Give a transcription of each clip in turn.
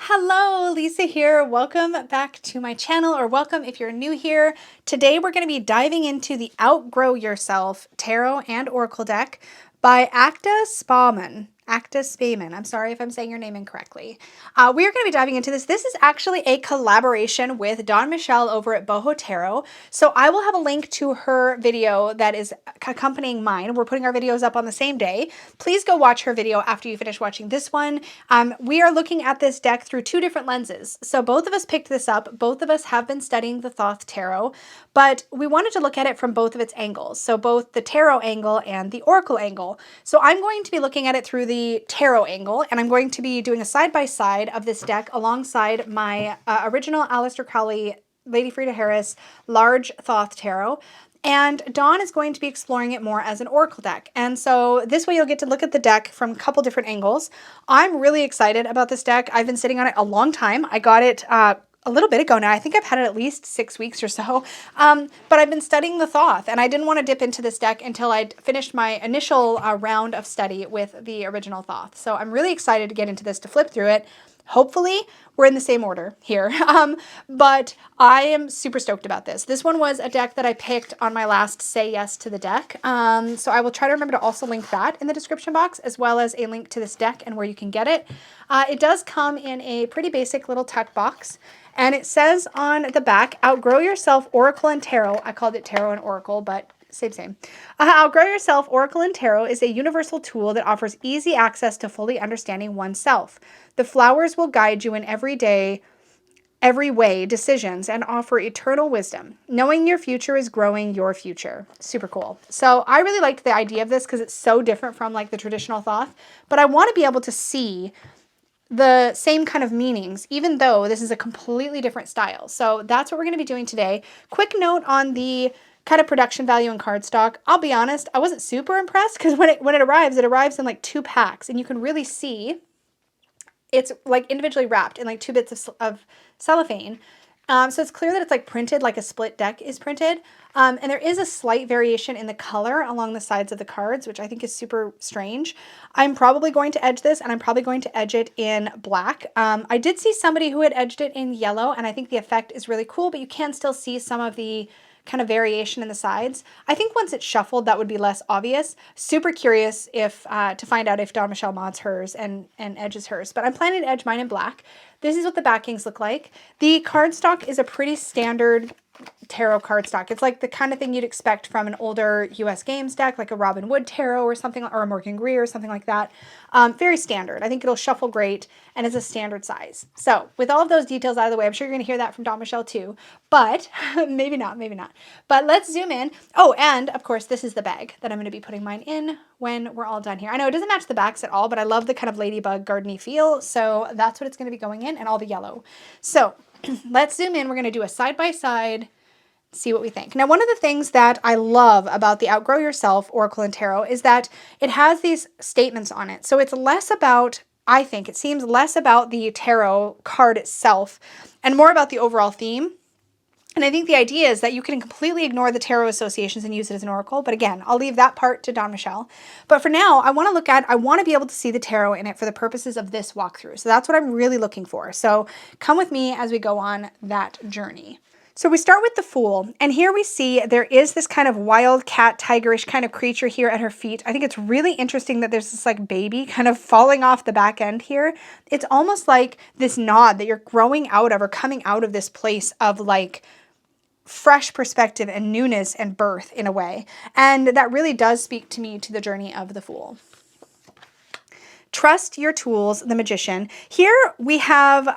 Hello, Lisa here. Welcome back to my channel, or welcome if you're new here. Today we're going to be diving into the Outgrow Yourself Tarot and Oracle deck by Acta Spaman. Acta Spaman. I'm sorry if I'm saying your name incorrectly. We are going to be diving into this. This is actually a collaboration with Dawn Michelle over at Boho Tarot. So I will have a link to her video that is accompanying mine. We're putting our videos up on the same day. Please go watch her video after you finish watching this one. We are looking at this deck through two different lenses. So both of us picked this up. Both of us have been studying the Thoth Tarot, but we wanted to look at it from both of its angles. So both the tarot angle and the oracle angle. So I'm going to be looking at it through the tarot angle, and I'm going to be doing a side-by-side of this deck alongside my original Aleister Crowley, Lady Frida Harris, large Thoth Tarot. And Dawn is going to be exploring it more as an oracle deck. And so this way you'll get to look at the deck from a couple different angles. I'm really excited about this deck. I've been sitting on it a long time. I got it a little bit ago now. I think I've had it at least 6 weeks or so. But I've been studying the Thoth, and I didn't want to dip into this deck until I'd finished my initial round of study with the original Thoth. So I'm really excited to get into this, to flip through it. Hopefully we're in the same order here, but I am super stoked about this. This one was a deck that I picked on my last Say Yes to the Deck. So I will try to remember to also link that in the description box, as well as a link to this deck and where you can get it. It does come in a pretty basic little tuck box, and it says on the back, Outgrow Yourself, Oracle and Tarot. I called it Tarot and Oracle, but same. Outgrow Yourself, Oracle and Tarot is a universal tool that offers easy access to fully understanding oneself. The flowers will guide you in every way decisions and offer eternal wisdom. Knowing your future is growing your future. Super cool. So I really liked the idea of this because it's so different from like the traditional Thoth, but I want to be able to see the same kind of meanings, even though this is a completely different style. So that's what we're going to be doing today. Quick note on the kind of production value in cardstock. I'll be honest, I wasn't super impressed because when it arrives in like 2 packs, and you can really see it's like individually wrapped in like 2 bits of cellophane. So it's clear that it's like printed like a split deck is printed. And there is a slight variation in the color along the sides of the cards, which I think is super strange. I'm probably going to edge this, and I'm probably going to edge it in black. I did see somebody who had edged it in yellow, and I think the effect is really cool, but you can still see some of the kind of variation in the sides. I think once it's shuffled, that would be less obvious. Super curious if to find out if Dawn Michelle mods hers and edges hers, but I'm planning to edge mine in black. This is what the backings look like. The cardstock is a pretty standard tarot cardstock. It's like the kind of thing you'd expect from an older US Games deck, like a Robin Wood tarot or something, or a Morgan Greer or something like that. Very standard. I think it'll shuffle great, and it's a standard size. So with all of those details out of the way, I'm sure you're going to hear that from Dawn Michelle too, but maybe not. But let's zoom in. Oh, and of course, this is the bag that I'm going to be putting mine in when we're all done here. I know it doesn't match the backs at all, but I love the kind of ladybug gardeny feel, so that's what it's going to be going in, and all the yellow. So let's zoom in. We're going to do a side-by-side, see what we think. Now, one of the things that I love about the Outgrow Yourself Oracle and Tarot is that it has these statements on it. So it's less about, I think, it seems less about the tarot card itself and more about the overall theme. And I think the idea is that you can completely ignore the tarot associations and use it as an oracle. But again, I'll leave that part to Dawn Michelle. But for now, I want to be able to see the tarot in it for the purposes of this walkthrough. So that's what I'm really looking for. So come with me as we go on that journey. So we start with the Fool, and here we see there is this kind of wild cat, tigerish kind of creature here at her feet. I think it's really interesting that there's this like baby kind of falling off the back end here. It's almost like this nod that you're growing out of or coming out of this place of like fresh perspective and newness and birth in a way. And that really does speak to me to the journey of the Fool. Trust your tools, the Magician. Here we have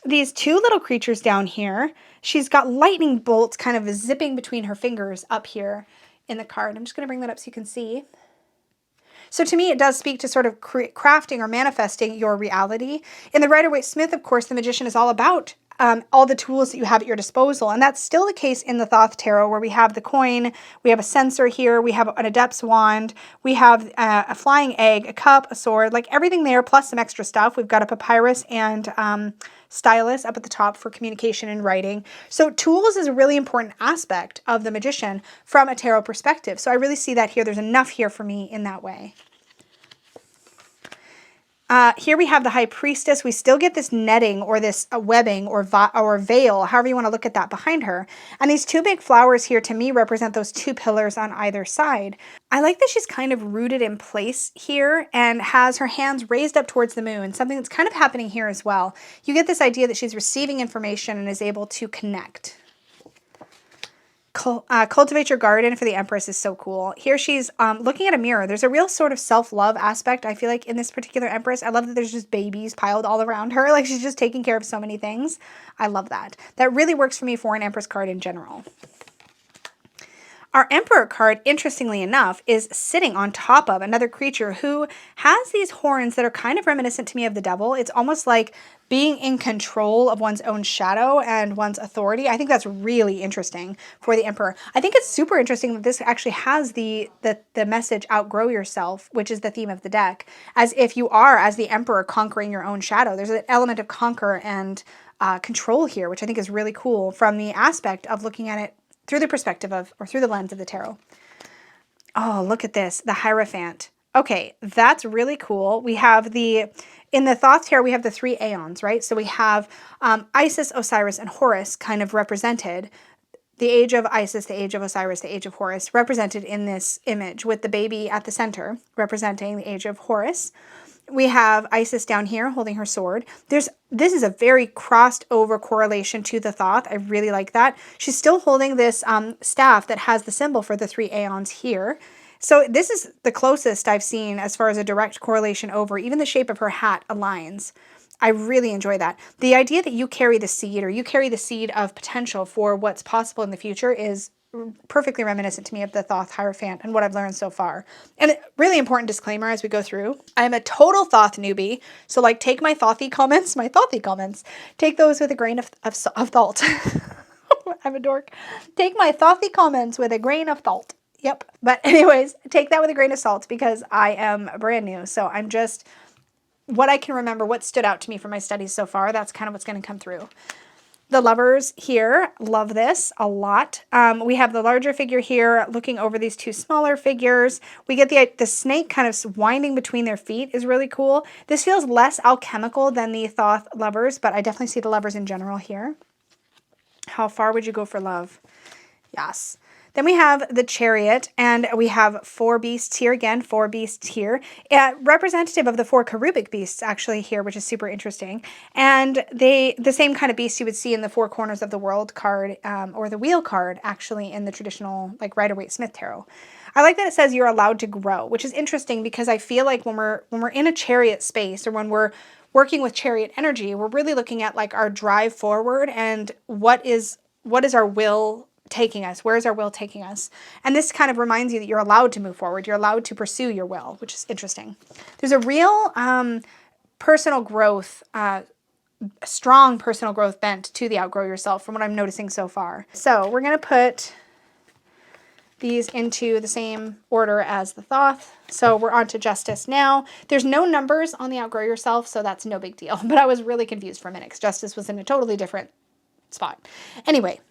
these 2 little creatures down here. She's got lightning bolts kind of zipping between her fingers up here in the card. I'm just going to bring that up so you can see. So to me, it does speak to sort of crafting or manifesting your reality. In the Rider-Waite-Smith, of course, the Magician is all about all the tools that you have at your disposal. And that's still the case in the Thoth Tarot, where we have the coin, we have a censer here, we have an adept's wand, we have a flying egg, a cup, a sword, like everything there, plus some extra stuff. We've got a papyrus and stylus up at the top for communication and writing. So tools is a really important aspect of the Magician from a tarot perspective. So I really see that here. There's enough here for me in that way. Here we have the high priestess. We still get this netting or this webbing or veil, however you want to look at that, behind her. And these two big flowers here to me represent those two pillars on either side. I like that she's kind of rooted in place here and has her hands raised up towards the moon, something that's kind of happening here as well. You get this idea that she's receiving information and is able to connect. Cultivate your garden for the Empress is so cool. Here she's looking at a mirror. There's a real sort of self-love aspect, I feel like, in this particular Empress. I love that there's just babies piled all around her. Like, she's just taking care of so many things. I love that. That really works for me for an Empress card in general. Our Emperor card, interestingly enough, is sitting on top of another creature who has these horns that are kind of reminiscent to me of the devil. It's almost like being in control of one's own shadow and one's authority. I think that's really interesting for the Emperor. I think it's super interesting that this actually has the message outgrow yourself, which is the theme of the deck, as if you are, as the Emperor, conquering your own shadow. There's an element of conquer and control here, which I think is really cool from the aspect of looking at it through the perspective of, or through the lens of the tarot. Oh, look at this, the Hierophant. Okay, that's really cool. We have in the Thoth tarot, we have the 3 aeons, right? So we have Isis, Osiris, and Horus kind of represented. The age of Isis, the age of Osiris, the age of Horus, represented in this image with the baby at the center, representing the age of Horus. We have Isis down here holding her sword. This is a very crossed over correlation to the Thoth. I really like that. She's still holding this staff that has the symbol for the 3 aeons here. So this is the closest I've seen as far as a direct correlation over. Even the shape of her hat aligns. I really enjoy that. The idea that you carry the seed, or you carry the seed of potential for what's possible in the future, is perfectly reminiscent to me of the Thoth Hierophant and what I've learned so far. And a really important disclaimer as we go through, I'm a total Thoth newbie, so like take my Thothy comments, take those with a grain of salt. I'm a dork. Take my Thothy comments with a grain of salt. Yep. But anyways, take that with a grain of salt because I am brand new. So I'm just, what I can remember, what stood out to me from my studies so far, that's kind of what's going to come through. The lovers here, love this a lot. We have the larger figure here looking over these 2 smaller figures. We get the snake kind of winding between their feet is really cool. This feels less alchemical than the Thoth lovers, but I definitely see the lovers in general here. How far would you go for love? Yes. Then we have the Chariot, and we have 4 beasts here. Again, 4 beasts here. Representative of the 4 cherubic beasts, actually, here, which is super interesting. And the same kind of beast you would see in the 4 corners of the world card, or the wheel card, actually, in the traditional, like, Rider-Waite-Smith tarot. I like that it says you're allowed to grow, which is interesting because I feel like when we're in a chariot space, or when we're working with chariot energy, we're really looking at, like, our drive forward and what is our will taking us? Where is our will taking us? And this kind of reminds you that you're allowed to move forward. You're allowed to pursue your will, which is interesting. There's a real personal growth, strong personal growth bent to the Outgrow Yourself from what I'm noticing so far. So we're going to put these into the same order as the Thoth. So we're on to Justice now. There's no numbers on the Outgrow Yourself, so that's no big deal. But I was really confused for a minute because Justice was in a totally different spot. Anyway,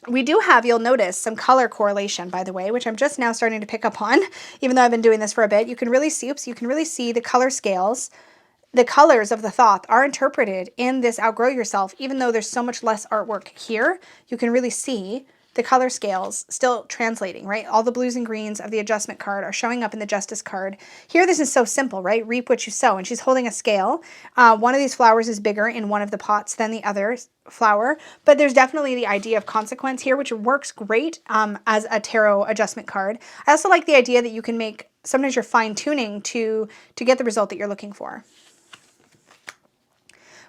we do have, you'll notice, some color correlation, by the way, which I'm just now starting to pick up on, even though I've been doing this for a bit. You can really see the color scales. The colors of the Thoth are interpreted in this Outgrow Yourself, even though there's so much less artwork here. You can really see the color scales still translating, right? All the blues and greens of the adjustment card are showing up in the Justice card. Here, this is so simple, right? Reap what you sow. And she's holding a scale. One of these flowers is bigger in one of the pots than the other flower. But there's definitely the idea of consequence here, which works great as a tarot adjustment card. I also like the idea that you can make, sometimes you're fine-tuning to get the result that you're looking for.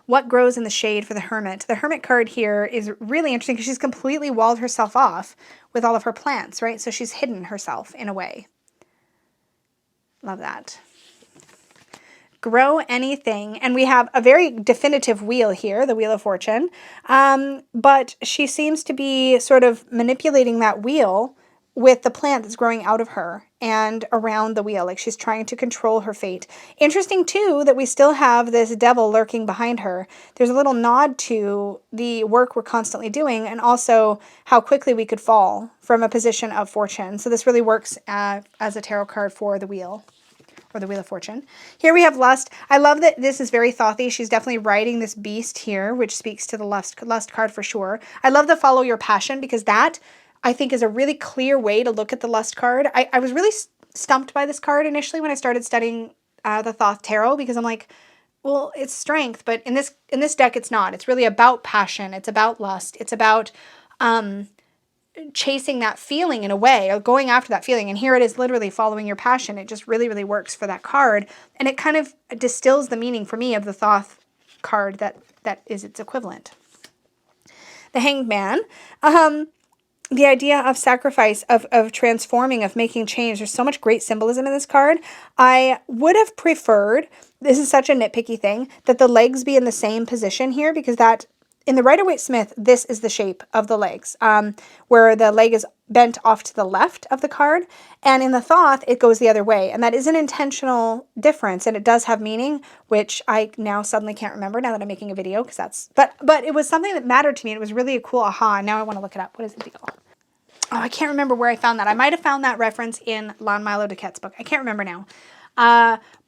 What grows in the shade for the Hermit? The Hermit card here is really interesting because she's completely walled herself off with all of her plants, right? So she's hidden herself in a way. Love that. Grow anything. And we have a very definitive wheel here, the Wheel of Fortune. But she seems to be sort of manipulating that wheel with the plant that's growing out of her and around the wheel, like she's trying to control her fate. Interesting, too, that we still have this devil lurking behind her. There's a little nod to the work we're constantly doing and also how quickly we could fall from a position of fortune. So this really works as a tarot card for the wheel or the Wheel of Fortune. Here we have Lust. I love that this is very Thothy. She's definitely riding this beast here, which speaks to the Lust card for sure. I love the Follow Your Passion, because that, I think, is a really clear way to look at the Lust card. I was really stumped by this card initially when I started studying the Thoth Tarot, because I'm like, well, it's strength, but in this deck, it's not. It's really about passion. It's about lust. It's about chasing that feeling in a way, or going after that feeling. And here it is, literally following your passion. It just really, really works for that card. And it kind of distills the meaning for me of the Thoth card that is its equivalent. The Hanged Man. The idea of sacrifice, of transforming, of making change. There's so much great symbolism in this card. I would have preferred, this is such a nitpicky thing, that the legs be in the same position here, because that, in the Rider-Waite-Smith, this is the shape of the legs, where the leg is bent off to the left of the card. And in the Thoth, it goes the other way. And that is an intentional difference, and it does have meaning, which I now suddenly can't remember now that I'm making a video, because that's, but it was something that mattered to me. And it was really a cool aha. And now I want to look it up. What is the deal? Oh, I can't remember where I found that. I might have found that reference in Lon Milo DuQuette's book. I can't remember now.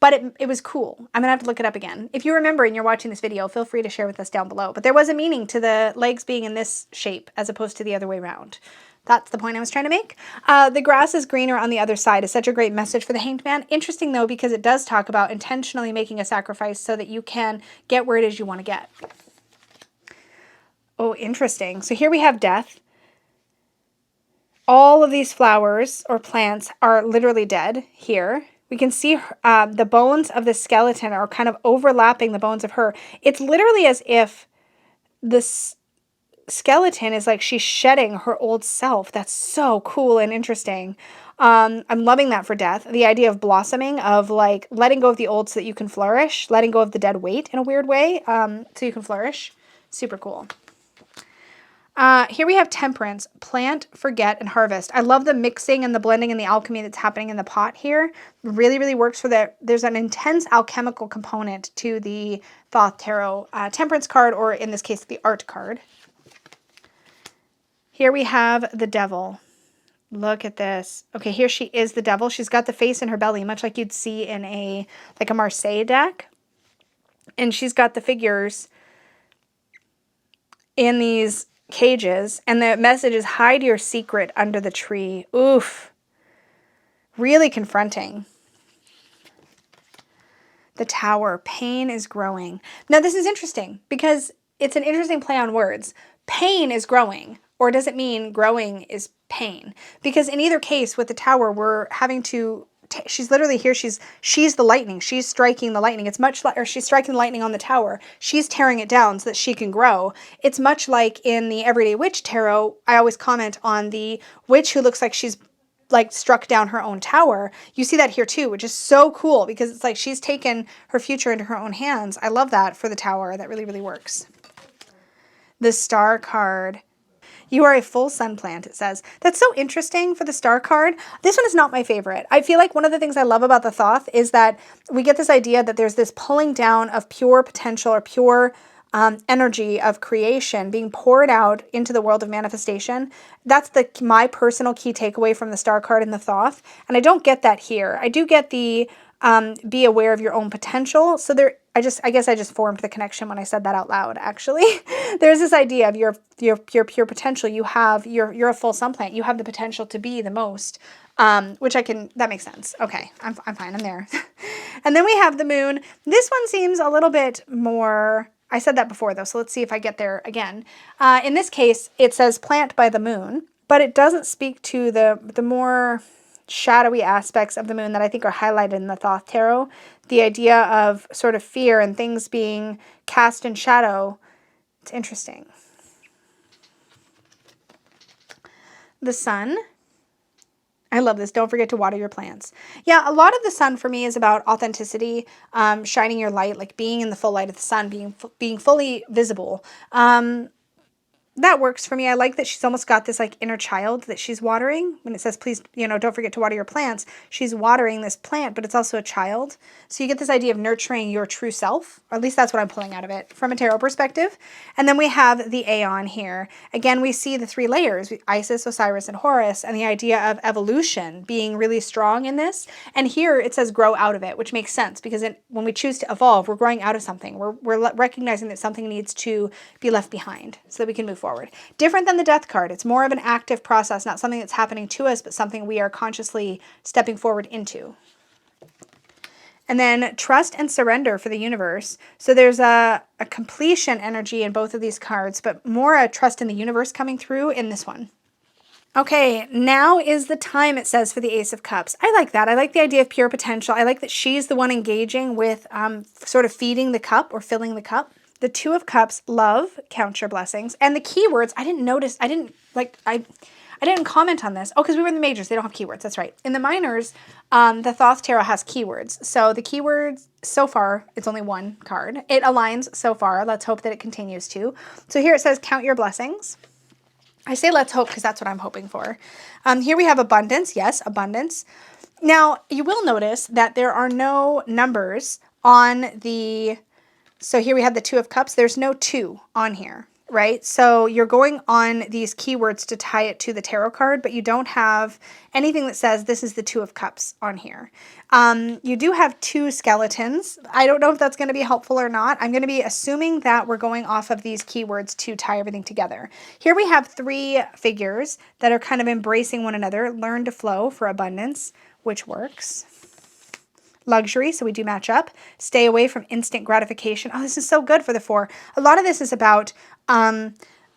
But it was cool. I'm going to have to look it up again. If you remember and you're watching this video, feel free to share with us down below. But there was a meaning to the legs being in this shape as opposed to the other way around. That's the point I was trying to make. The grass is greener on the other side is such a great message for the Hanged Man. Interesting, though, because it does talk about intentionally making a sacrifice so that you can get where it is you want to get. Oh, interesting. So here we have death. All of these flowers or plants are literally dead here. We can see the bones of the skeleton are kind of overlapping the bones of her. It's literally as if this skeleton is like she's shedding her old self. That's so cool and interesting. I'm loving that for death. The idea of blossoming, of like letting go of the old so that you can flourish, letting go of the dead weight in a weird way so you can flourish. Super cool. Here we have Temperance, plant, forget, and harvest. I love the mixing and the blending and the alchemy that's happening in the pot here. Really, really works for that. There's an intense alchemical component to the Thoth Tarot Temperance card, or in this case, the art card. Here we have the Devil. Look at this. Okay, here she is, the Devil. She's got the face in her belly, much like you'd see in a Marseille deck. And she's got the figures in these cages, and the message is hide your secret under the tree. Oof. Really confronting. The Tower, pain is growing. Now this is interesting because it's an interesting play on words. Pain is growing, or does it mean growing is pain? Because in either case with the Tower, we're having to, she's literally here, she's the lightning, she's striking the lightning. It's much like, or she's striking the lightning on the Tower. She's tearing it down so that she can grow. It's much like in the Everyday Witch Tarot, I always comment on the witch who looks like she's like struck down her own tower. You see that here too, which is so cool because it's like she's taken her future into her own hands. I love that for the Tower. That really, really works. The Star card. You are a full sun plant, it says. That's so interesting for the Star card. This one is not my favorite. I feel like one of the things I love about the Thoth is that we get this idea that there's this pulling down of pure potential or pure energy of creation being poured out into the world of manifestation. That's my personal key takeaway from the Star card in the Thoth. And I don't get that here. I do get the be aware of your own potential. So there, I guess I just formed the connection when I said that out loud, actually. There's this idea of your pure potential. You're a full sun plant. You have the potential to be the most, which that makes sense. Okay, I'm fine, I'm there. And then we have the Moon. This one seems a little bit more, I said that before though, so let's see if I get there again. In this case, it says plant by the moon, but it doesn't speak to the more shadowy aspects of the moon that I think are highlighted in the Thoth Tarot. The idea of sort of fear and things being cast in shadow. It's interesting. The Sun. I love this. Don't forget to water your plants. Yeah, a lot of the Sun for me is about authenticity, shining your light, like being in the full light of the sun, being fully visible. that works for me. I like that she's almost got this like inner child that she's watering. When it says, please, don't forget to water your plants, she's watering this plant, but it's also a child. So you get this idea of nurturing your true self, or at least that's what I'm pulling out of it from a tarot perspective. And then we have the Aeon here. Again, we see the 3 layers, Isis, Osiris, and Horus, and the idea of evolution being really strong in this. And here it says grow out of it, which makes sense because when we choose to evolve, we're growing out of something. We're recognizing that something needs to be left behind so that we can move forward. Different than the Death card. It's more of an active process, not something that's happening to us, but something we are consciously stepping forward into. And then trust and surrender for the universe. So there's a completion energy in both of these cards, but more a trust in the universe coming through in this one. Okay, now is the time, it says, for the Ace of Cups. I like that. I like the idea of pure potential. I like that she's the one engaging with sort of feeding the cup or filling the cup. The Two of Cups, love, count your blessings. And the keywords, I didn't notice, I didn't comment on this. Oh, because we were in the majors, they don't have keywords, that's right. In the minors, the Thoth Tarot has keywords. So the keywords, so far, it's only 1 card. It aligns so far. Let's hope that it continues to. So here it says, count your blessings. I say let's hope because that's what I'm hoping for. Here we have abundance. Yes, abundance. Now, you will notice that there are no numbers on the... So here we have the Two of Cups. There's no 2 on here, right? So you're going on these keywords to tie it to the tarot card, but you don't have anything that says this is the Two of Cups on here. You do have 2 skeletons. I don't know if that's going to be helpful or not. I'm going to be assuming that we're going off of these keywords to tie everything together. Here we have 3 figures that are kind of embracing one another. Learn to flow for abundance, which works. Luxury, so we do match up. Stay away from instant gratification. Oh, this is so good for the 4. A lot of this is about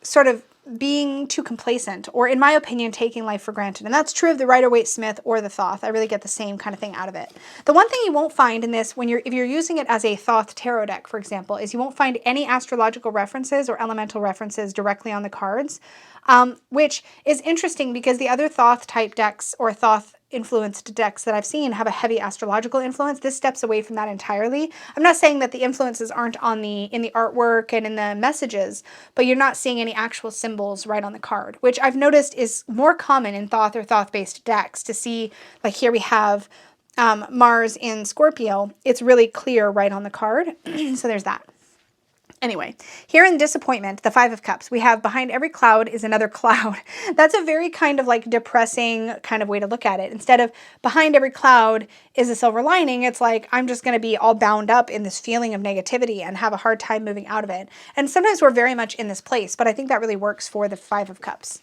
sort of being too complacent, or in my opinion, taking life for granted. And that's true of the Rider-Waite-Smith or the Thoth. I really get the same kind of thing out of it. The one thing you won't find in this, if you're using it as a Thoth tarot deck, for example, is you won't find any astrological references or elemental references directly on the cards, which is interesting because the other Thoth type decks or Thoth influenced decks that I've seen have a heavy astrological influence. This steps away from that entirely. I'm not saying that the influences aren't in the artwork and in the messages, but you're not seeing any actual symbols right on the card, which I've noticed is more common in Thoth or Thoth-based decks to see. Like here we have Mars in Scorpio. It's really clear right on the card. So there's that. Anyway, here in disappointment, the 5 of Cups, we have behind every cloud is another cloud. That's a very kind of like depressing kind of way to look at it. Instead of behind every cloud is a silver lining, it's like I'm just going to be all bound up in this feeling of negativity and have a hard time moving out of it. And sometimes we're very much in this place, but I think that really works for the 5 of Cups.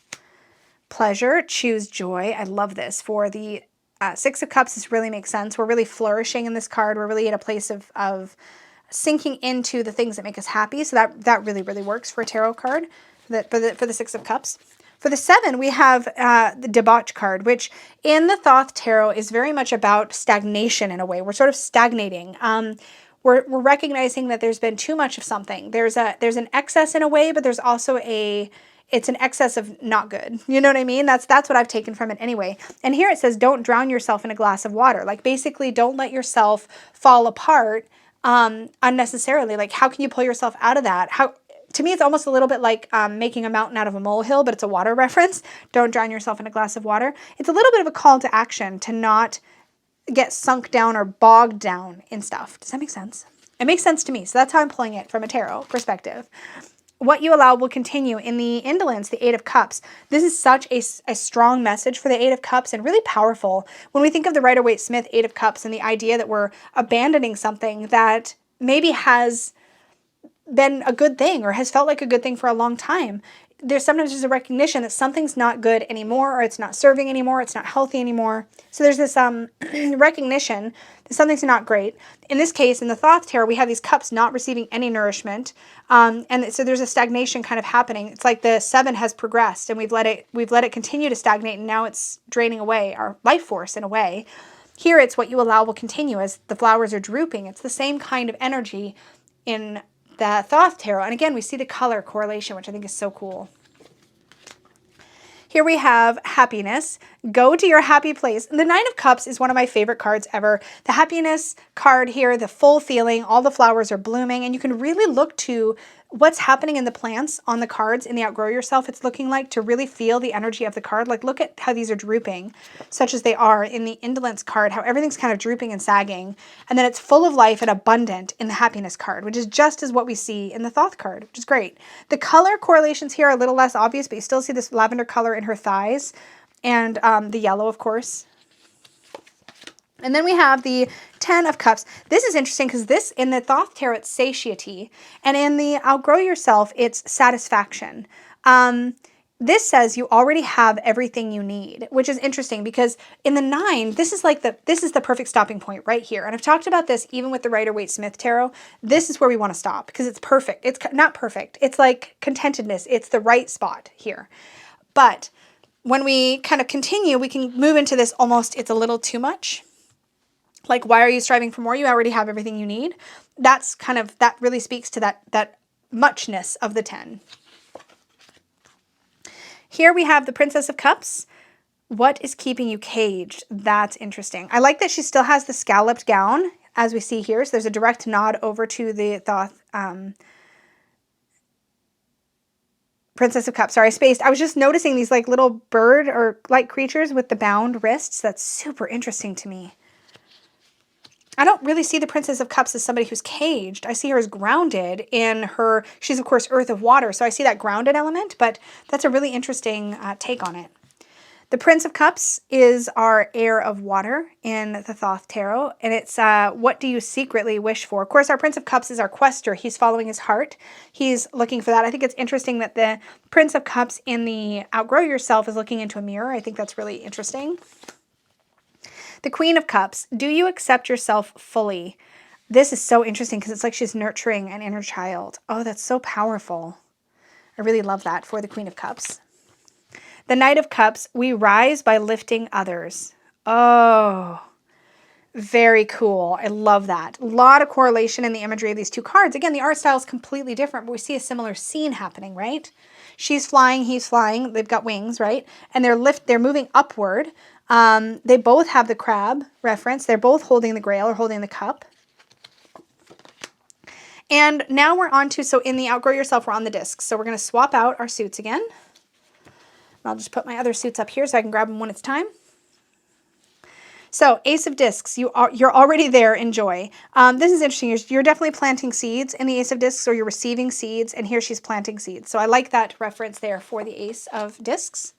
Pleasure, choose joy. I love this. For the 6 of Cups, this really makes sense. We're really flourishing in this card. We're really in a place of sinking into the things that make us happy. So that really, really works for a tarot card for the 6 of Cups. For the 7, we have the Debauch card, which in the Thoth Tarot is very much about stagnation in a way. We're sort of stagnating. We're recognizing that there's been too much of something. There's an excess in a way, but there's also it's an excess of not good. You know what I mean? That's what I've taken from it anyway. And here it says, don't drown yourself in a glass of water. Like basically don't let yourself fall apart unnecessarily. Like how can you pull yourself out of that? To me, it's almost a little bit like making a mountain out of a molehill, but it's a water reference. Don't drown yourself in a glass of water. It's a little bit of a call to action to not get sunk down or bogged down in stuff. Does that make sense? It makes sense to me. So that's how I'm pulling it from a tarot perspective. What you allow will continue. In the indolence, the 8 of Cups, this is such a strong message for the 8 of Cups and really powerful. When we think of the Rider-Waite-Smith 8 of Cups and the idea that we're abandoning something that maybe has been a good thing or has felt like a good thing for a long time, sometimes there's a recognition that something's not good anymore, or it's not serving anymore, it's not healthy anymore. So there's this recognition that something's not great. In this case, in the Thoth Tarot, we have these cups not receiving any nourishment, and so there's a stagnation kind of happening. It's like the 7 has progressed, and we've let it continue to stagnate, and now it's draining away our life force in a way. Here, it's what you allow will continue as the flowers are drooping. It's the same kind of energy in the Thoth Tarot. And again, we see the color correlation, which I think is so cool. Here we have happiness. Go to your happy place. The Nine of Cups is one of my favorite cards ever. The happiness card here, the full feeling, all the flowers are blooming, and you can really look to what's happening in the plants on the cards in the Outgrow Yourself. It's looking like to really feel the energy of the card. Like look at how these are drooping, such as they are in the Indolence card, how everything's kind of drooping and sagging. And then it's full of life and abundant in the happiness card, which is just as what we see in the Thoth card, which is great. The color correlations here are a little less obvious, but you still see this lavender color in her thighs and the yellow, of course. And then we have the 10 of Cups. This is interesting because this, in the Thoth Tarot, it's satiety. And in the Outgrow Yourself, it's satisfaction. This says you already have everything you need, which is interesting because in the 9, this is the perfect stopping point right here. And I've talked about this even with the Rider-Waite-Smith Tarot. This is where we want to stop because it's perfect. It's not perfect. It's like contentedness. It's the right spot here. But when we kind of continue, we can move into this almost, it's a little too much. Like, why are you striving for more? You already have everything you need. That's kind of, that really speaks to that muchness of the 10. Here we have the Princess of Cups. What is keeping you caged? That's interesting. I like that she still has the scalloped gown, as we see here. So there's a direct nod over to the Thoth Princess of Cups. Sorry, I spaced. I was just noticing these like little bird or like creatures with the bound wrists. That's super interesting to me. I don't really see the Princess of Cups as somebody who's caged. I see her as grounded in her, she's of course earth of water, so I see that grounded element, but that's a really interesting take on it. The Prince of Cups is our heir of water in the Thoth Tarot, and it's what do you secretly wish for? Of course, our Prince of Cups is our quester. He's following his heart. He's looking for that. I think it's interesting that the Prince of Cups in the Outgrow Yourself is looking into a mirror. I think that's really interesting. The Queen of Cups, do you accept yourself fully? This is so interesting because it's like she's nurturing an inner child. Oh, that's so powerful. I really love that for the Queen of Cups. The Knight of Cups, we rise by lifting others. Oh, very cool. I love that. A lot of correlation in the imagery of these two cards. Again, the art style is completely different, but we see a similar scene happening, right? She's flying, he's flying. They've got wings, right? And they're moving upward. They both have the crab reference. They're both holding the grail or holding the cup. And now we're on to, so in the Outgrow Yourself, we're on the discs. So we're going to swap out our suits again. I'll just put my other suits up here so I can grab them when it's time. So Ace of Discs, you're already there. Enjoy. This is interesting. You're definitely planting seeds in the Ace of Discs, or you're receiving seeds, and here she's planting seeds. So I like that reference there for the Ace of Discs.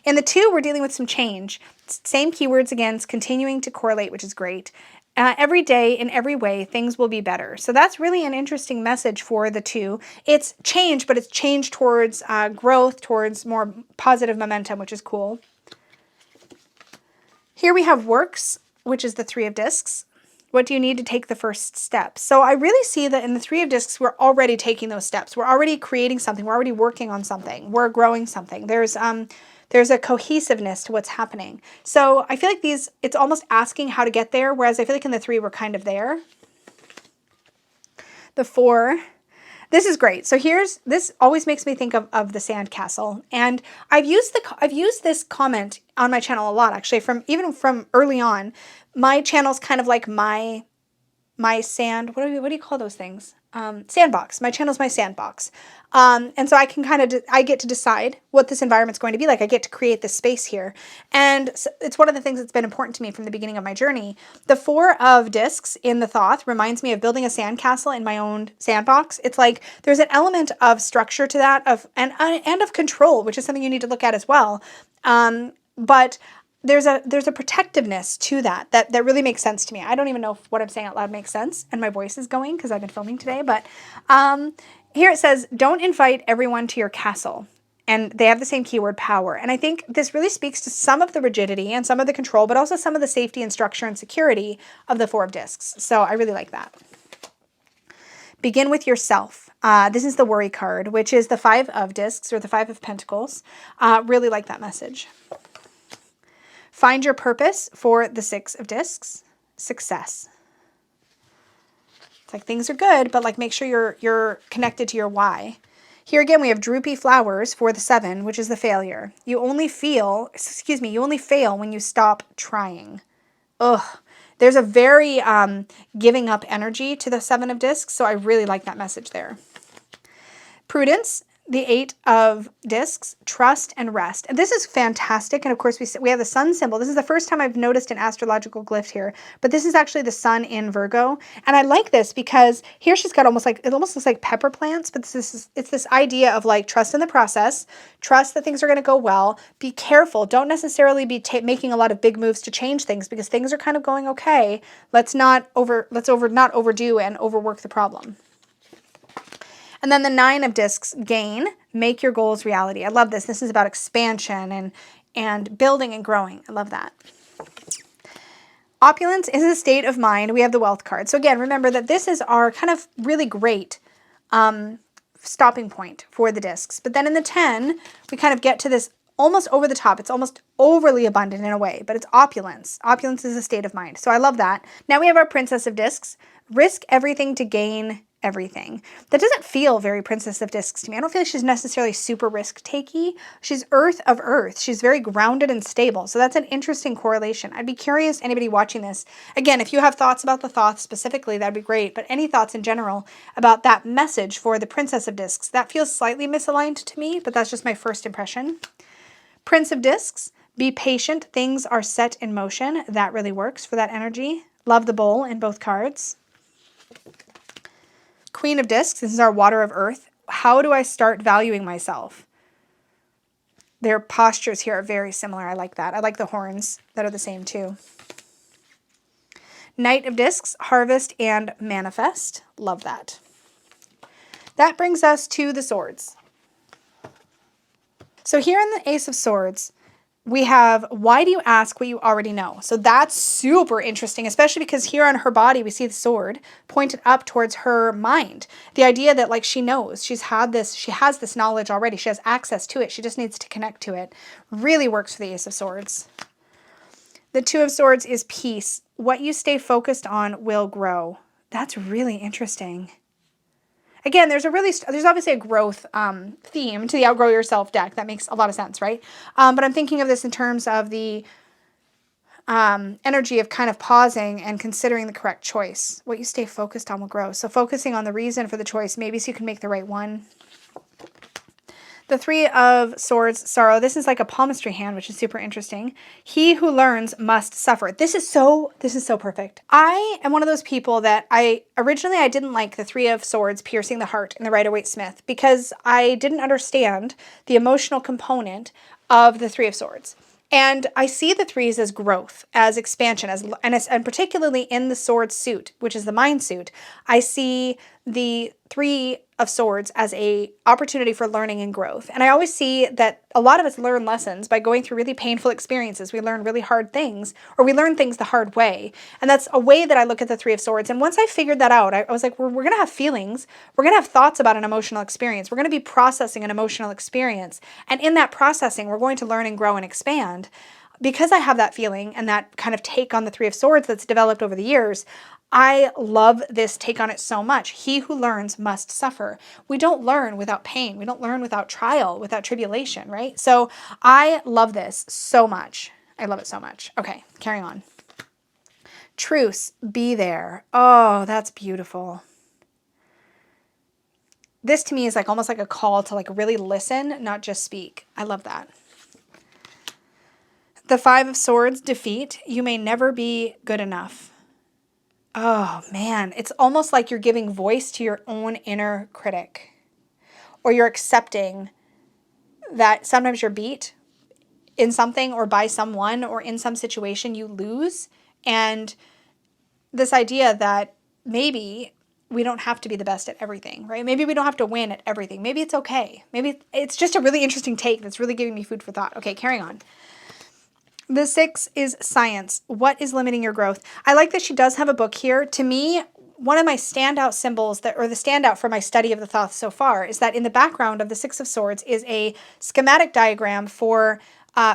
In the 2, we're dealing with some change. Same keywords again, it's continuing to correlate, which is great. Every day, in every way, things will be better. So that's really an interesting message for the 2. It's change, but it's change towards growth, towards more positive momentum, which is cool. Here we have Works, which is the 3 of Discs. What do you need to take the first steps? So I really see that in the 3 of Discs, we're already taking those steps. We're already creating something. We're already working on something. We're growing something. There's a cohesiveness to what's happening. So I feel like it's almost asking how to get there, whereas I feel like in the 3, we're kind of there. The 4, this is great. So this always makes me think of the sandcastle. And I've used this comment on my channel a lot, actually, even from early on. My channel's kind of like my sand, what do you call those things? Sandbox. My channel's my sandbox. And so I can I get to decide what this environment's going to be like. I get to create this space here. And so it's one of the things that's been important to me from the beginning of my journey. The 4 of Discs in the Thoth reminds me of building a sandcastle in my own sandbox. It's like there's an element of structure to that, and of control, which is something you need to look at as well. But there's a protectiveness to that really makes sense to me. I don't even know if what I'm saying out loud makes sense, and my voice is going because I've been filming today. But here it says, don't invite everyone to your castle. And they have the same keyword, power. And I think this really speaks to some of the rigidity and some of the control, but also some of the safety and structure and security of the 4 of Discs. So I really like that. Begin with yourself. This is the worry card, which is the 5 of Discs, or the 5 of Pentacles. Really like that message. Find your purpose for the 6 of Discs. Success. It's like things are good, but like make sure you're connected to your why. Here again, we have droopy flowers for the 7, which is the failure. You only fail when you stop trying. Ugh. There's a very giving up energy to the 7 of discs, so I really like that message there. Prudence, the 8 of discs, trust and rest. And this is fantastic. And of course, we have the sun symbol. This is the first time I've noticed an astrological glyph here, but this is actually the sun in Virgo. And I like this because here she's got it almost looks like pepper plants, but it's this idea of like trust in the process, trust that things are going to go well, be careful. Don't necessarily be making a lot of big moves to change things because things are kind of going okay. Let's not overdo and overwork the problem. And then the 9 of discs, gain, make your goals reality. I love this. This is about expansion and building and growing. I love that. Opulence is a state of mind. We have the wealth card. So again, remember that this is our kind of really great stopping point for the discs. But then in the 10, we kind of get to this almost over the top. It's almost overly abundant in a way, but it's opulence. Opulence is a state of mind. So I love that. Now we have our Princess of Discs. Risk everything to gain everything. That doesn't feel very Princess of Discs to me. I don't feel like she's necessarily super risk-takey. She's Earth of Earth. She's very grounded and stable. So that's an interesting correlation. I'd be curious, anybody watching this, again, if you have thoughts about the Thoth specifically, that'd be great. But any thoughts in general about that message for the Princess of Discs, that feels slightly misaligned to me, but that's just my first impression. Prince of Discs, be patient. Things are set in motion. That really works for that energy. Love the bowl in both cards. Queen of Discs, this is our water of earth. How do I start valuing myself? Their postures here are very similar. I like that. I like the horns that are the same too. Knight of Discs, harvest and manifest. Love that. That brings us to the swords. So here in the Ace of Swords, we have, why do you ask what you already know? So that's super interesting, especially because here on her body, we see the sword pointed up towards her mind. The idea that like she knows, she has this knowledge already. She has access to it. She just needs to connect to it. Really works for the Ace of Swords. The Two of Swords is peace. What you stay focused on will grow. That's really interesting. Again, there's obviously a growth theme to the Outgrow Yourself deck. That makes a lot of sense, right? But I'm thinking of this in terms of the energy of kind of pausing and considering the correct choice. What you stay focused on will grow. So focusing on the reason for the choice, maybe so you can make the right one. The Three of Swords, sorrow. This is like a palmistry hand, which is super interesting. He who learns must suffer. This is so perfect. I am one of those people that originally I didn't like the Three of Swords piercing the heart in the Rider-Waite-Smith because I didn't understand the emotional component of the Three of Swords. And I see the threes as growth, as expansion, and particularly in the sword suit, which is the mind suit, I see the Three of Swords as a opportunity for learning and growth. And I always see that a lot of us learn lessons by going through really painful experiences. We learn really hard things, or we learn things the hard way. And that's a way that I look at the Three of Swords. And once I figured that out, I was like, we're going to have feelings. We're going to have thoughts about an emotional experience. We're going to be processing an emotional experience. And in that processing, we're going to learn and grow and expand. Because I have that feeling and that kind of take on the Three of Swords that's developed over the years, I love this take on it so much. He who learns must suffer. We don't learn without pain. We don't learn without trial, without tribulation, right? So I love this so much. I love it so much. Okay, carrying on. Truce, be there. Oh, that's beautiful. This to me is like almost like a call to like really listen, not just speak. I love that. The Five of Swords, defeat. You may never be good enough. Oh man, it's almost like you're giving voice to your own inner critic, or you're accepting that sometimes you're beat in something or by someone or in some situation you lose. And this idea that maybe we don't have to be the best at everything, right? Maybe we don't have to win at everything. Maybe it's okay. Maybe it's just a really interesting take that's really giving me food for thought. Okay, carrying on. The 6 is science. What is limiting your growth? I like that she does have a book here. To me, one of my standout symbols the standout for my study of the Thoth so far is that in the background of the 6 of Swords is a schematic diagram for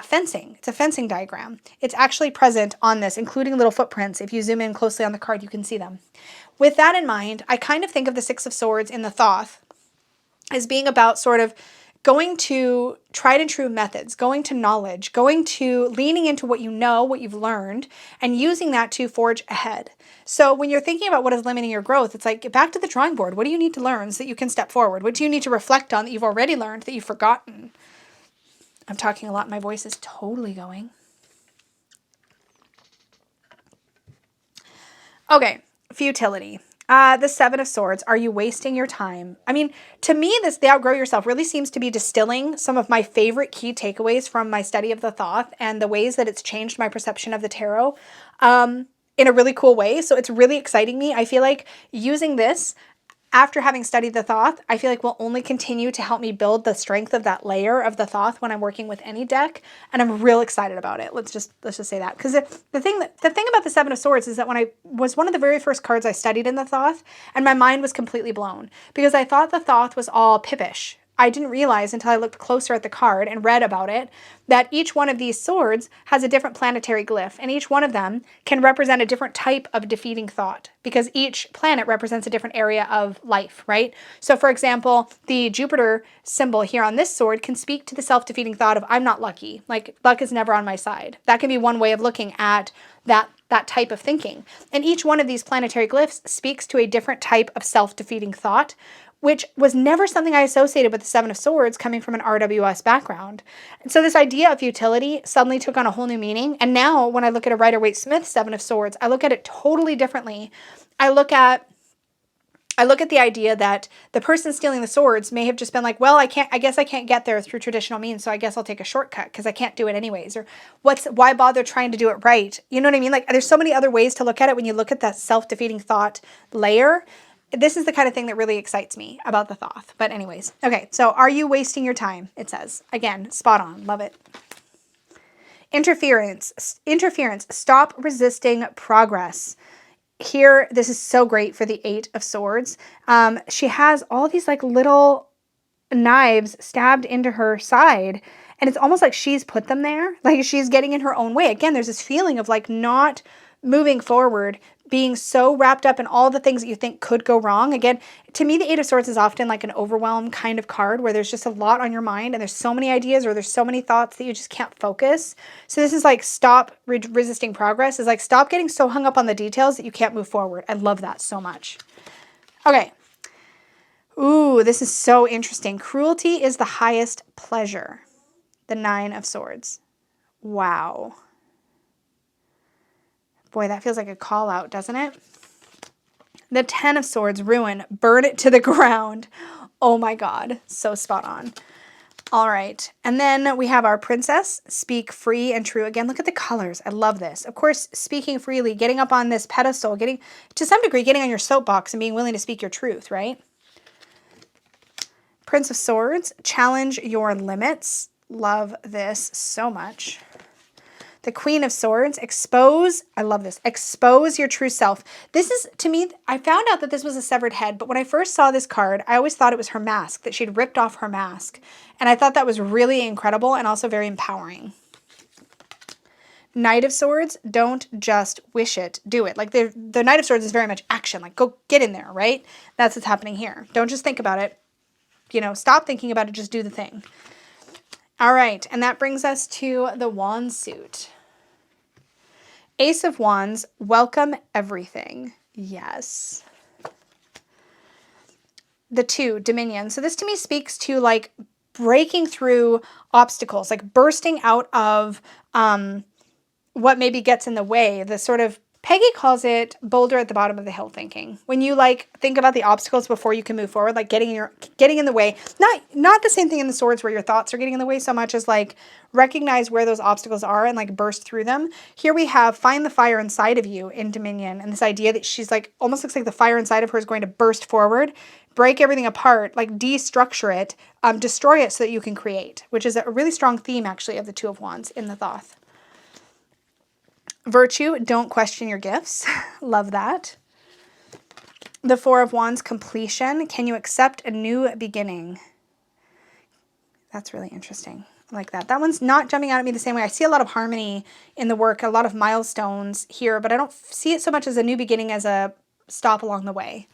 fencing. It's a fencing diagram. It's actually present on this, including little footprints. If you zoom in closely on the card, you can see them. With that in mind, I kind of think of the 6 of Swords in the Thoth as being about sort of going to tried and true methods, going to knowledge, going to leaning into what you know, what you've learned, and using that to forge ahead. So when you're thinking about what is limiting your growth, it's like, get back to the drawing board. What do you need to learn so that you can step forward? What do you need to reflect on that you've already learned that you've forgotten? I'm talking a lot. My voice is totally going. Okay, futility. The Seven of Swords. Are you wasting your time? I mean, to me, the Outgrow Yourself really seems to be distilling some of my favorite key takeaways from my study of the Thoth and the ways that it's changed my perception of the tarot in a really cool way. So it's really exciting me. I feel like using this after having studied the Thoth, I feel like will only continue to help me build the strength of that layer of the Thoth when I'm working with any deck, and I'm real excited about it. Let's just say that, because the thing about the Seven of Swords is that when I was one of the very first cards I studied in the Thoth, and my mind was completely blown because I thought the Thoth was all pippish. I didn't realize until I looked closer at the card and read about it that each one of these swords has a different planetary glyph, and each one of them can represent a different type of defeating thought because each planet represents a different area of life, right? So for example, the Jupiter symbol here on this sword can speak to the self-defeating thought of I'm not lucky, like luck is never on my side. That can be one way of looking at that type of thinking. And each one of these planetary glyphs speaks to a different type of self-defeating thought, which was never something I associated with the Seven of Swords coming from an RWS background. And so this idea of futility suddenly took on a whole new meaning. And now when I look at a Rider-Waite-Smith Seven of Swords, I look at it totally differently. I look at the idea that the person stealing the swords may have just been like, well, I guess I can't get there through traditional means, so I guess I'll take a shortcut because I can't do it anyways. Or why bother trying to do it right? You know what I mean? Like there's so many other ways to look at it when you look at that self-defeating thought layer. This is the kind of thing that really excites me about the Thoth. But anyways, okay, so are you wasting your time? It says. Again, spot on. Love it. Interference. Stop resisting progress. Here, this is so great for the Eight of Swords. She has all these like little knives stabbed into her side, and it's almost like she's put them there. Like she's getting in her own way. Again, there's this feeling of like not moving forward, being so wrapped up in all the things that you think could go wrong. Again, to me, the Eight of Swords is often like an overwhelm kind of card where there's just a lot on your mind and there's so many ideas or there's so many thoughts that you just can't focus. So this is like stop resisting progress. Is like stop getting so hung up on the details that you can't move forward. I love that so much. Okay. Ooh, this is so interesting. Cruelty is the highest pleasure. The Nine of Swords. Wow. Boy, that feels like a call out, doesn't it? The Ten of Swords, ruin, burn it to the ground. Oh my God, so spot on. All right, and then we have our princess, speak free and true. Again, look at the colors. I love this. Of course, speaking freely, getting up on this pedestal, getting, to some degree, getting on your soapbox and being willing to speak your truth, right? Prince of Swords, challenge your limits. Love this so much. The Queen of Swords, expose, I love this, expose your true self. This is, to me, I found out that this was a severed head, but when I first saw this card, I always thought it was her mask, that she'd ripped off her mask. And I thought that was really incredible and also very empowering. Knight of Swords, don't just wish it, do it. Like the Knight of Swords is very much action, like go get in there, right? That's what's happening here. Don't just think about it. You know, stop thinking about it, just do the thing. All right, and that brings us to the wand suit. Ace of Wands, welcome everything. Yes. The Two, Dominion. So this to me speaks to like breaking through obstacles, like bursting out of what maybe gets in the way. The sort of, Peggy calls it boulder at the bottom of the hill thinking. When you like think about the obstacles before you can move forward, like getting in the way. Not the same thing in the Swords where your thoughts are getting in the way so much as like recognize where those obstacles are and like burst through them. Here we have find the fire inside of you in Dominion, and this idea that she's like almost looks like the fire inside of her is going to burst forward, break everything apart, like destructure it, destroy it so that you can create, which is a really strong theme actually of the Two of Wands in the Thoth. Virtue, don't question your gifts. Love that. The Four of Wands, completion. Can you accept a new beginning? That's really interesting. I like that. That one's not jumping out at me the same way. I see a lot of harmony in the work, a lot of milestones here, but I don't see it so much as a new beginning as a stop along the way.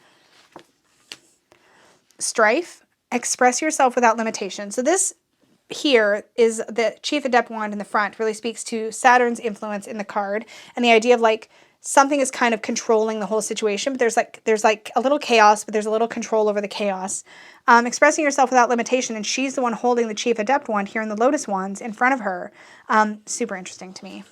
Strife. express yourself without limitation. So this here is the Chief Adept wand in the front, really speaks to Saturn's influence in the card, and the idea of like something is kind of controlling the whole situation, but there's like a little chaos, but there's a little control over the chaos. Expressing yourself without limitation, and she's the one holding the Chief Adept wand here in the Lotus wands in front of her. Super interesting to me.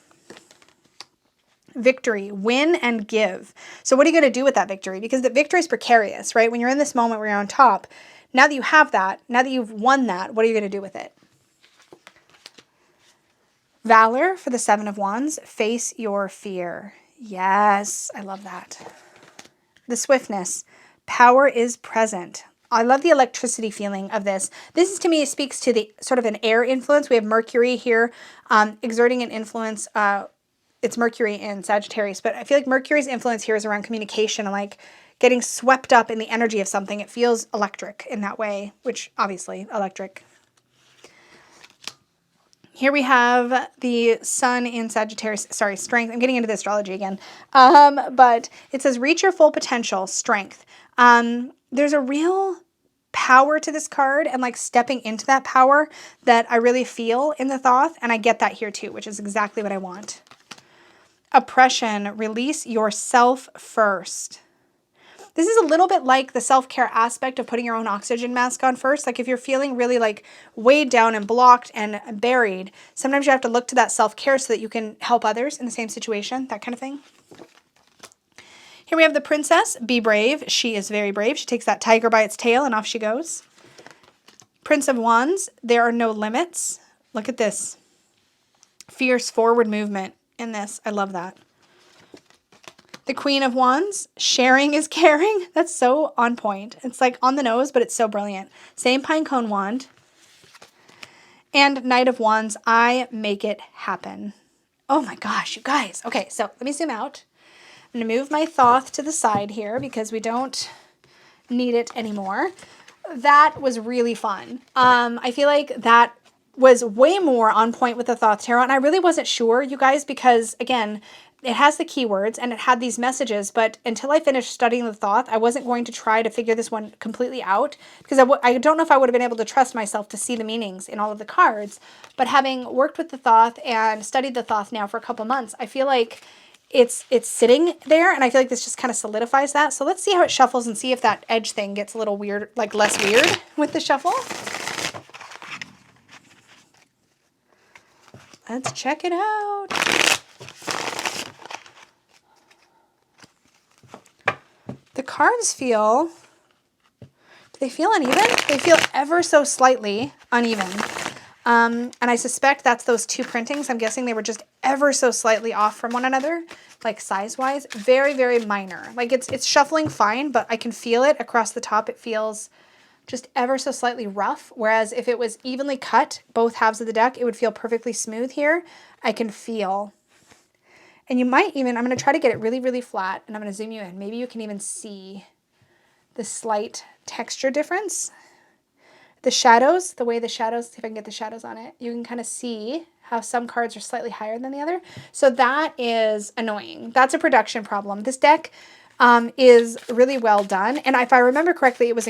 Victory, win and give. So what are you going to do with that victory? Because the victory is precarious, right? When you're in this moment where you're on top, now that you have that, now that you've won that, what are you going to do with it? Valor for the Seven of Wands, face your fear. Yes, I love that. The swiftness, power is present. I love the electricity feeling of this. This is, to me, speaks to the sort of an air influence. We have Mercury here exerting an influence. It's Mercury in Sagittarius, but I feel like Mercury's influence here is around communication and like getting swept up in the energy of something. It feels electric in that way, which obviously electric. Here we have the sun in Sagittarius, sorry, strength. I'm getting into the astrology again. But it says, reach your full potential, strength. There's a real power to this card and like stepping into that power that I really feel in the Thoth. And I get that here too, which is exactly what I want. Oppression, release yourself first. This is a little bit like the self-care aspect of putting your own oxygen mask on first. Like if you're feeling really like weighed down and blocked and buried, sometimes you have to look to that self-care so that you can help others in the same situation, that kind of thing. Here we have the princess, be brave. She is very brave. She takes that tiger by its tail and off she goes. Prince of Wands, there are no limits. Look at this. Fierce forward movement in this. I love that. The Queen of Wands, sharing is caring. That's so on point. It's like on the nose, but it's so brilliant. Same pinecone wand. And Knight of Wands, I make it happen. Oh my gosh, you guys. Okay, so let me zoom out. I'm going to move my Thoth to the side here because we don't need it anymore. That was really fun. I feel like that was way more on point with the Thoth Tarot, and I really wasn't sure, you guys, because again, it has the keywords and it had these messages, but until I finished studying the Thoth, I wasn't going to try to figure this one completely out because I don't know if I would have been able to trust myself to see the meanings in all of the cards. But having worked with the Thoth and studied the Thoth now for a couple months, I feel like it's sitting there, and I feel like this just kind of solidifies that. So let's see how it shuffles and see if that edge thing gets a little weird, like less weird with the shuffle. Let's check it out. The cards feel, do they feel uneven? They feel ever so slightly uneven. And I suspect that's those two printings. I'm guessing they were just ever so slightly off from one another, like size-wise. Very, very minor. Like it's shuffling fine, but I can feel it across the top. It feels just ever so slightly rough. Whereas if it was evenly cut, both halves of the deck, it would feel perfectly smooth here. I can feel. And you might even, I'm going to try to get it really, really flat, and I'm going to zoom you in. Maybe you can even see the slight texture difference. The shadows, the way the shadows, see if I can get the shadows on it. You can kind of see how some cards are slightly higher than the other. So that is annoying. That's a production problem. This deck is really well done. And if I remember correctly, it was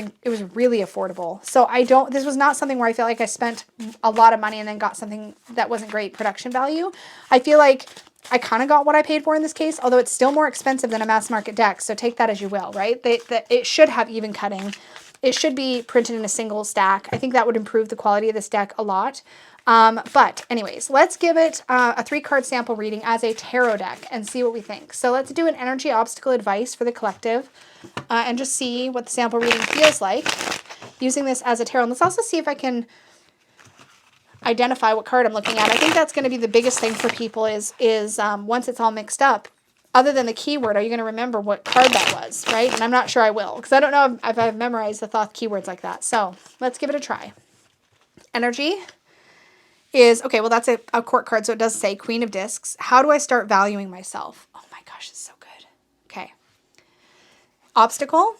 really affordable. So this was not something where I felt like I spent a lot of money and then got something that wasn't great production value. I feel like I kind of got what I paid for in this case, although it's still more expensive than a mass market deck. So take that as you will, right? It should have even cutting. It should be printed in a single stack. I think that would improve the quality of this deck a lot. But anyways, let's give it a 3-card sample reading as a tarot deck and see what we think. So let's do an energy obstacle advice for the collective and just see what the sample reading feels like using this as a tarot. And let's also see if I can identify what card I'm looking at. I think that's going to be the biggest thing for people is once it's all mixed up, other than the keyword, are you going to remember what card that was, right? And I'm not sure I will, because I don't know if I've memorized the Thoth keywords like that. So let's give it a try. Energy is, okay, well, that's a court card, so it does say Queen of Discs. How do I start valuing myself? Oh my gosh, it's so good. Okay. Obstacle,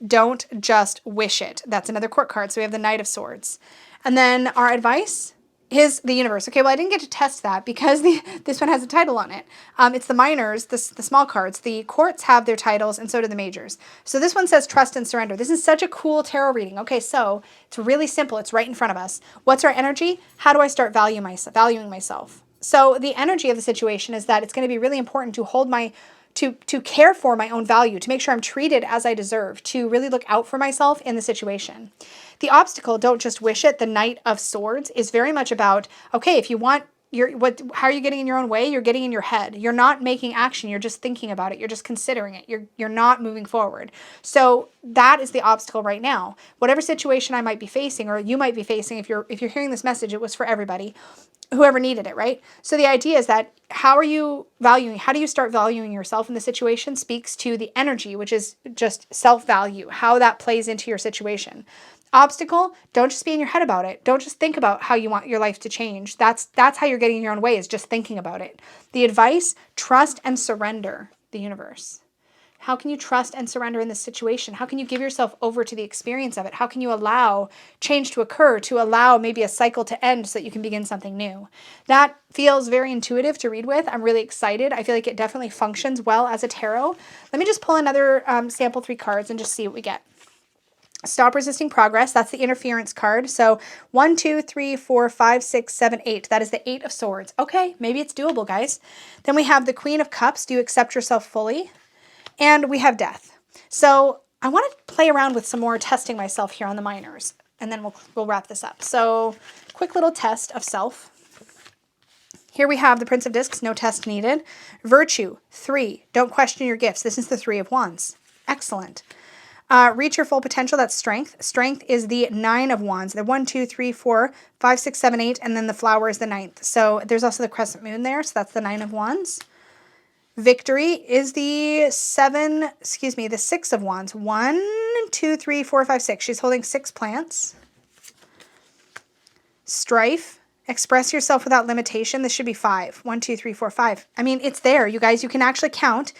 don't just wish it. That's another court card, so we have the Knight of Swords. And then our advice, Is the universe. Okay, well, I didn't get to test that because this one has a title on it. It's the minors, the small cards. The courts have their titles, and so do the majors. So this one says trust and surrender. This is such a cool tarot reading. Okay, so it's really simple. It's right in front of us. What's our energy? How do I start valuing myself? So the energy of the situation is that it's going to be really important to hold to care for my own value, to make sure I'm treated as I deserve, to really look out for myself in the situation. The obstacle, don't just wish it, the Knight of Swords, is very much about, okay, if you want, how are you getting in your own way? You're getting in your head. You're not making action. You're just thinking about it. You're just considering it. You're not moving forward. So that is the obstacle right now. Whatever situation I might be facing, or you might be facing, if you're hearing this message, it was for everybody, whoever needed it, right? So the idea is that how do you start valuing yourself in the situation speaks to the energy, which is just self-value, how that plays into your situation. Obstacle, don't just be in your head about it. Don't just think about how you want your life to change. That's how you're getting in your own way, is just thinking about it. The advice, trust and surrender the universe. How can you trust and surrender in this situation? How can you give yourself over to the experience of it? How can you allow change to occur, to allow maybe a cycle to end so that you can begin something new? That feels very intuitive to read with. I'm really excited. I feel like it definitely functions well as a tarot. Let me just pull another sample 3 cards and just see what we get. Stop resisting progress. That's the interference card. So 1, 2, 3, 4, 5, 6, 7, 8. That is the 8 of Swords. Okay, maybe it's doable, guys. Then we have the Queen of Cups. Do you accept yourself fully? And we have Death. So I want to play around with some more testing myself here on the minors, and then we'll wrap this up. So quick little test of self. Here we have the Prince of Discs. No test needed. Virtue, 3. Don't question your gifts. This is the 3 of Wands. Excellent. Reach your full potential. That's strength. Strength is the 9 of Wands. The 1, 2, 3, 4, 5, 6, 7, 8, and then the flower is the 9th. So there's also the crescent moon there. So that's the 9 of Wands. Victory is the 6 of Wands. 1, 2, 3, 4, 5, 6. She's holding 6 plants. Strife. Express yourself without limitation. This should be 5. 1, 2, 3, 4, 5. I mean, it's there, you guys. You can actually count.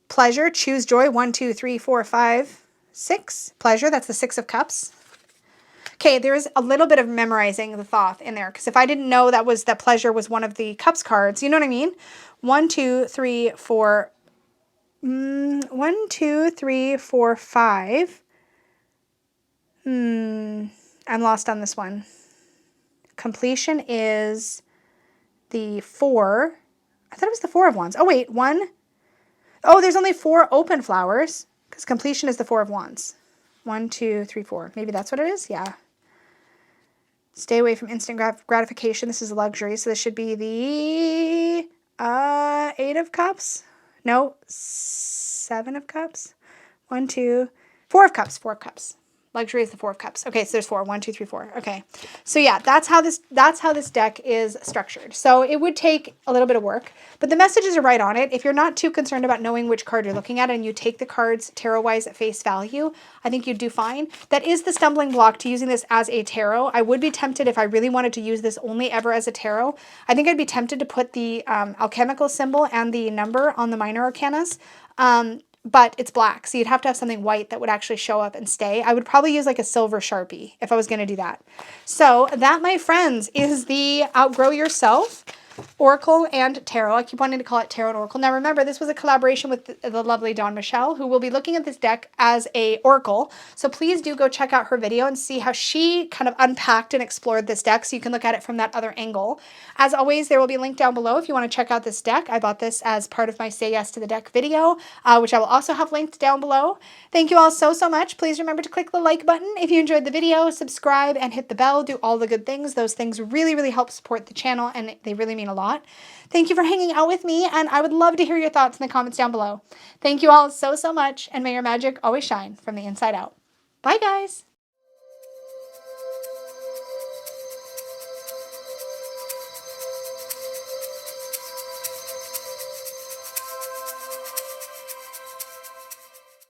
Pleasure. Choose joy. 1, 2, 3, 4, 5, 6. Pleasure. That's the 6 of Cups. Okay, there is a little bit of memorizing the Thoth in there, because if I didn't know that pleasure was one of the Cups cards, you know what I mean? 1, 2, 3, 4. 1, 2, 3, 4, 5. I'm lost on this one. Completion is the 4. I thought it was the 4 of Wands. Oh, wait, 1. Oh, there's only 4 open flowers, because completion is the 4 of Wands. 1, 2, 3, 4. Maybe that's what it is? Yeah. Stay away from instant gratification. This is a luxury, so this should be the 8 of Cups. No, 7 of Cups. 1, 2, 4 of Cups. 4 of Cups. Luxury is the 4 of Cups. Okay, so there's 4. 1, 2, 3, 4. Okay. So yeah, that's how this deck is structured. So it would take a little bit of work, but the messages are right on it. If you're not too concerned about knowing which card you're looking at and you take the cards tarot-wise at face value, I think you'd do fine. That is the stumbling block to using this as a tarot. I would be tempted, if I really wanted to use this only ever as a tarot, I think I'd be tempted to put the alchemical symbol and the number on the minor arcanas. But it's black, so you'd have to have something white that would actually show up and stay. I would probably use like a silver Sharpie if I was going to do that. So that, my friends, is the Outgrow Yourself Oracle and Tarot. I keep wanting to call it Tarot and Oracle. Now remember, this was a collaboration with the lovely Dawn Michelle, who will be looking at this deck as a Oracle. So please do go check out her video and see how she kind of unpacked and explored this deck, so you can look at it from that other angle. As always, there will be a link down below if you want to check out this deck. I bought this as part of my Say Yes to the Deck video, which I will also have linked down below. Thank you all so much. Please remember to click the like button if you enjoyed the video, subscribe, and hit the bell. Do all the good things. Those things really help support the channel, and they really mean a lot. Thank you for hanging out with me, and I would love to hear your thoughts in the comments down below. Thank you all so much, and may your magic always shine from the inside out. Bye, guys!